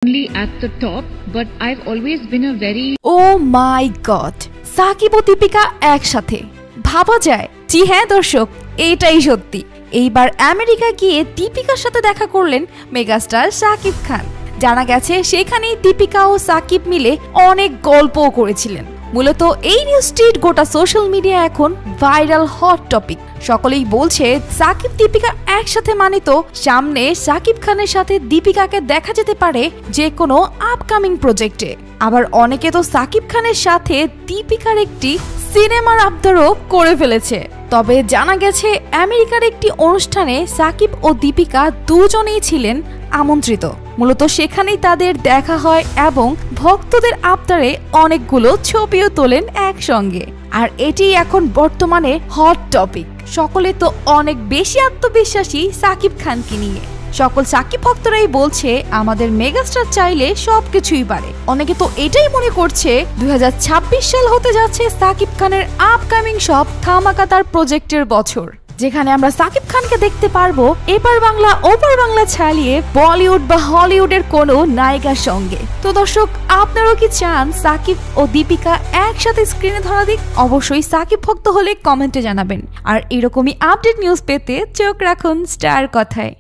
only at the top, but I've always been a very Oh my god, Shakib ও দীপিকা একসাথে ভাবা যায়? জি হ্যাঁ দর্শক, এটাই সত্যি। এইবার আমেরিকা গিয়ে দীপিকার সাথে দেখা করলেন মেগাস্টার সাকিব খান। জানা গেছে সেখানেই দীপিকা ও সাকিব মিলে অনেক গল্পও করেছিলেন। মূলত এই নিউজটি গোটা সোশ্যাল মিডিয়া এখন ভাইরাল হট টপিক। সকলেই বলছে সাকিব দীপিকা একসাথে মানে তো সামনে সাকিব খানের সাথে দীপিকাকে দেখা যেতে পারে যে কোনো আপকামিং প্রজেক্টে। আবার অনেকে তো সাকিব খানের সাথে দীপিকার একটি সিনেমার আবদারও করে ফেলেছে। তবে জানা গেছে আমেরিকার একটি অনুষ্ঠানে সাকিব ও দীপিকা দুজনেই ছিলেন আমন্ত্রিত। মূলত সেখানেই তাদের দেখা হয় এবং ভক্তদের আবদারে অনেকগুলো ছবিও তোলেন একসঙ্গে। আর এটি এখন বর্তমানে হট টপিক। সকলে তো অনেক বেশি আত্মবিশ্বাসী সাকিব খানকে নিয়ে। সকল সাকিব ভক্তরাই বলছে আমাদের মেগাস্টার চাইলে সবকিছুই পারে। অনেকে তো এটাই মনে করছে 2026 সাল হতে যাচ্ছে সাকিব খানের আপকামিং সব ধামাকাদার প্রজেক্টের বছর, যেখানে আমরা সাকিব খানকে দেখতে পারবো এপার বাংলা ওপার বাংলা ছাড়িয়ে বলিউড বা হলিউডের কোনো নায়িকার সঙ্গে। তো দর্শক, আপনারাও কি চান সাকিব ও দীপিকা একসাথে স্ক্রিনে ধরা দিক? অবশ্যই সাকিব ভক্ত হলে কমেন্টে জানাবেন। আর এরকমই আপডেট নিউজ পেতে চোখ রাখুন স্টার কথায়।